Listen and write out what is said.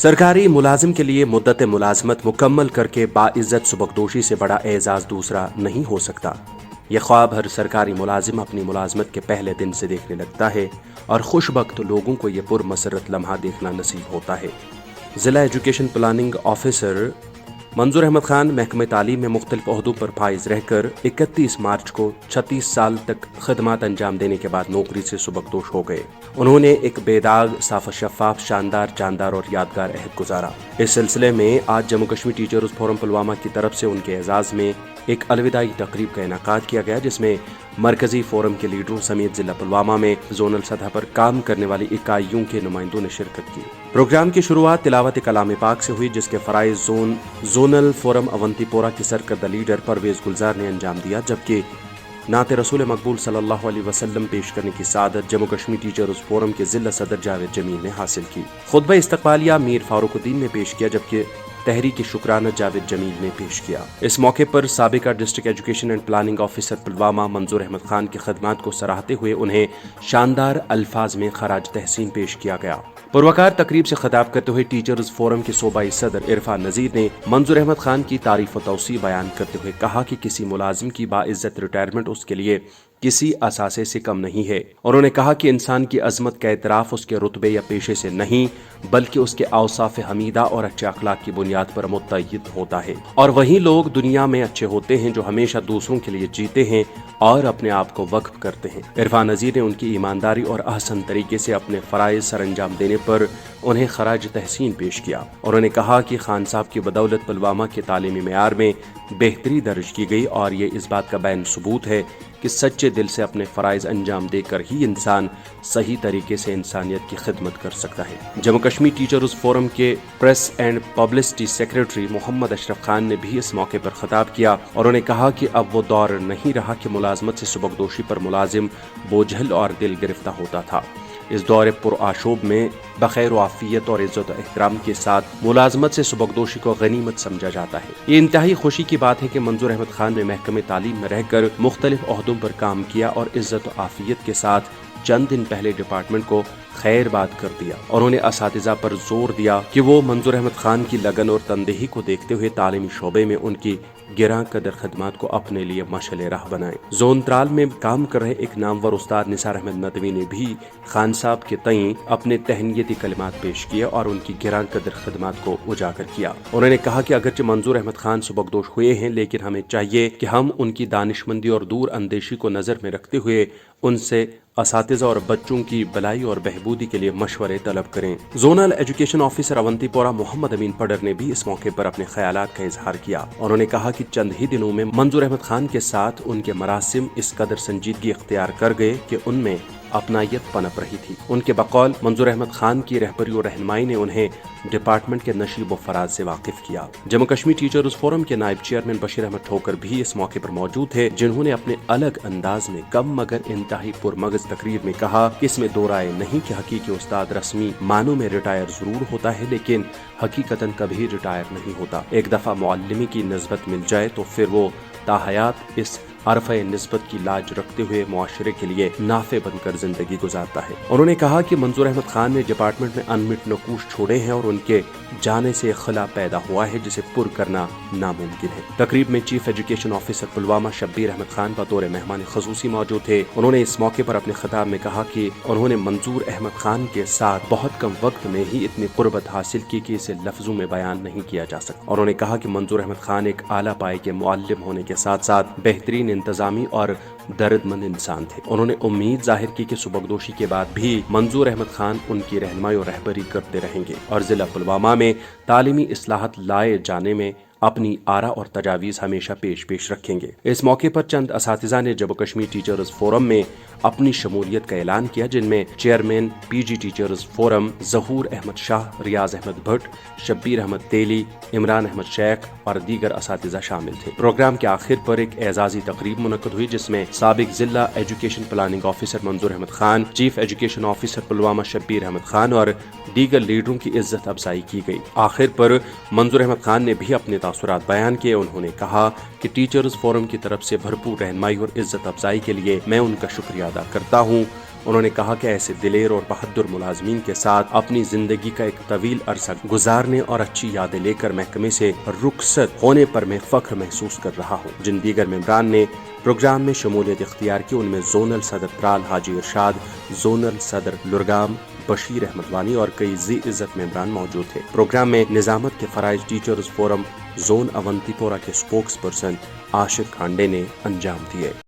सरकारी मुलाजिम के लिए मुद्दत मुलाजमत मुकम्मल करके बाइज्जत सुबकदोशी से बड़ा एजाज दूसरा नहीं हो सकता। यह ख्वाब हर सरकारी मुलाजिम अपनी मुलाजमत के पहले दिन से देखने लगता है और खुशबख्त लोगों को यह पुरमसरत लम्हा देखना नसीब होता है। जिला education planning officer Manzoor Ahmad Khan महकमे तालीम में मुख्तलिफ ओहदों पर फाइज रहकर 31 मार्च को 36 साल तक खदमात अंजाम देने के बाद नौकरी से सुबकदोश हो गए। उन्होंने एक बेदाग, साफ शफाफ, शानदार, जानदार और यादगार अहद गुजारा। इस सिलसिले में आज जम्मू कश्मीर टीचर्स फोरम पुलवामा की तरफ से उनके एजाज में एक अलविदाई तकरीब का इनेकाद किया गया, जिसमें मरकजी फोरम के लीडरों समेत जिला पुलवामा में जोनल सतह पर काम करने वाली इकाइयों के नुमाइंदों ने शिरकत की। प्रोग्राम की शुरुआत तिलावत कलाम पाक से हुई, जिसके फराइज जोनल फोरम अवंतीपोरा की सरकर्दा लीडर परवेज गुलजार ने अंजाम दिया, जबकि नाते रसूल मकबूल सल्लल्लाहु अलैहि वसल्लम पेश करने की सादत जम्मू कश्मीर टीचर्स फोरम के जिला सदर जावेद जमील ने हासिल की। खुतबा इस्तकबालिया मीर फारूकुद्दीन ने पेश किया, जबकि तहरीक शुक्राना जावेद जमील ने पेश किया। इस मौके पर साबिका district education and planning officer Pulwama Manzoor Ahmad Khan की खदमात को सराहते हुए उन्हें शानदार अल्फाज में खराज तहसीन पेश किया गया। पुरवकार तकरीब से खिताब करते हुए टीचर्स फोरम के सूबाई सदर इरफान नजीर ने मंजूर अहमद खान की तारीफ और तौसीह बयान करते हुए कहा कि किसी मुलाजिम की बाइज्जत रिटायरमेंट उसके लिए किसी असासे से कम नहीं है। उन्होंने कहा कि इंसान की अजमत का एतराफ उसके रुतबे या पेशे से नहीं, बल्कि उसके औसाफ हमीदा और अच्छे अखलाक की बुनियाद पर मुत्तय्यद होता है। और वही लोग दुनिया में अच्छे होते हैं जो हमेशा दूसरों के लिए जीते हैं और अपने आप को वक्फ करते हैं। इरफान नजीर ने उनकी ईमानदारी और अहसन तरीके से अपने फराइज सर अंजाम देने पर उन्हें खराज तहसीन पेश किया। उन्होंने कहा कि खान साहब की बदौलत पुलवामा के तालीमी मेयार में बेहतरी दर्ज की गई और ये इस बात का बैन सबूत है कि सच्चे दिल से अपने फराइज अंजाम देकर ही इंसान सही तरीके से इंसानियत की खिदमत कर सकता है। जम्मू कश्मीर टीचर्स फोरम के press and publicity secretary Mohammad Ashraf Khan ने भी इस मौके पर खिताब किया और उन्होंने कहा कि अब वो दौर नहीं रहा कि मुलाजमत से सुबकदोशी पर मुलाजिम बोझल और दिल गिरफ्ता होता था। इस दौरे पुरआशूब में बखैर आफियत और इज्जत और एहतराम के साथ मुलाजमत से सुबकदोशी को गनीमत समझा जाता है। ये इंतहाई खुशी की बात है कि मंजूर अहमद खान ने महकमे तालीम में रहकर मुख्तलिफ ओहदों पर काम किया और इज्जत और आफियत के साथ चंद दिन पहले डिपार्टमेंट को खैर बात कर दिया और उन्हें असातिज़ा पर जोर दिया कि वो मंजूर अहमद खान की लगन और तनदेही को देखते हुए तालीमी शोबे में उनकी गिरां कदर खदमात को अपने लिए मशअल राह बनाएं। जोन त्राल में काम कर रहे एक नामवर उस्ताद निसार अहमद नदवी ने भी खान साहब के तईं अपने तहनीती कलिमात पेश किए और उनकी गिरां कदर खदमात को उजागर किया। उन्होंने कहा कि अगरचे मंजूर अहमद खान सुबकदोश हुए हैं, लेकिन हमें चाहिए कि हम उनकी दानिशमंदी और दूर अंदेशी को नजर में रखते हुए उनसे असातिज़ा और बच्चों की भलाई और बहबूदी के लिए मशवरे तलब करें। Zonal education officer Awantipora Mohammad Amin Padder ने भी इस मौके पर अपने ख्यालात का इजहार किया। उन्होंने कहा कि चंद ही दिनों में मंजूर अहमद खान के साथ उनके मरासिम इस कदर संजीदगी इख्तियार कर गए कि उनमें अपनायत पनप रही थी। उनके बकौल मंजूर अहमद खान की रहबरी और रहनुमाई ने उन्हें डिपार्टमेंट के नशीब व फराज से वाकिफ किया। जम्मू कश्मीर टीचर्स फोरम के नायब चेयरमैन बशीर अहमद ठोकर भी इस मौके पर मौजूद थे, जिन्होंने अपने अलग अंदाज में कम मगर इंतहाई पुरमगज तकरीर में कहा कि इसमें दो राय नहीं कि हकीकी उस्ताद रस्मी मानों में रिटायर जरूर होता है, लेकिन हकीकतन कभी रिटायर नहीं होता। एक दफा मुअल्लिमी की निस्बत मिल जाए तो फिर वो ताहयात इस अरफ़े निस्बत की लाज रखते हुए मुआशरे के लिए नाफे बनकर जिंदगी गुजारता है। उन्होंने कहा कि मंजूर अहमद खान ने डिपार्टमेंट में अनमिट नकूश छोड़े हैं और उनके जाने से खला पैदा हुआ है जिसे पुर करना नामुमकिन है। तकरीब में chief education officer Pulwama Shabbir Ahmad Khan बतौर मेहमान खसूसी मौजूद थे। उन्होंने इस मौके पर अपने खिताब में कहा कि उन्होंने मंजूर अहमद खान के साथ बहुत कम वक्त में ही इतनी कुर्बत हासिल की कि इसे लफ्जों में बयान नहीं किया जा सकता। उन्होंने कहा कि मंजूर अहमद खान एक आला पाए के मुअल्लिम होने के साथ साथ बेहतरीन इंतजामी और दर्दमंद इंसान थे। उन्होंने उम्मीद जाहिर की कि सुबकदोशी के बाद भी मंजूर अहमद खान उनकी रहनुमाई और रहबरी करते रहेंगे और जिला पुलवामा में तालीमी इस्लाहत लाए जाने में अपनी आरा और तजावीज़ हमेशा पेश रखेंगे। इस मौके पर चंद असातिज़ा ने जम्मू कश्मीर टीचर्स फोरम में अपनी शमूलियत का ऐलान किया, जिनमें चेयरमैन पीजी टीचर्स फोरम जहूर अहमद शाह, रियाज अहमद भट्ट, शब्बीर अहमद तेली, इमरान अहमद शेख और दीगर असातिज़ा शामिल थे। प्रोग्राम के आखिर पर एक एजाजी तकरीब मुनक्कद हुई, जिसमें साबिक जिला education planning officer Manzoor Ahmad Khan, chief education officer Pulwama Shabbir Ahmad Khan और दीगर लीडरों की इज्जत अफजाई की गई। आखिर पर मंजूर अहमद खान ने भी अपने तासुरात बयान किए। उन्होंने कहा कि टीचर्स फोरम की तरफ से भरपूर रहनुमाई और इज्जत अफजाई के लिए मैं उनका शुक्रिया अदा करता हूँ। انہوں نے کہا کہ ایسے دلیر اور بہادر ملازمین کے ساتھ اپنی زندگی کا ایک طویل عرصہ گزارنے اور اچھی یادیں لے کر محکمے سے رخصت ہونے پر میں فخر محسوس کر رہا ہوں۔ جن دیگر ممبران نے پروگرام میں شمولیت اختیار کی ان میں زونل صدر ترال حاجی ارشاد، زونل صدر لرگام بشیر احمد وانی اور کئی ذی عزت ممبران موجود تھے۔ پروگرام میں نظامت کے فرائض ٹیچرز فورم زون اونتی پورہ کے اسپوکس پرسن عاشق کھانڈے نے انجام دیے۔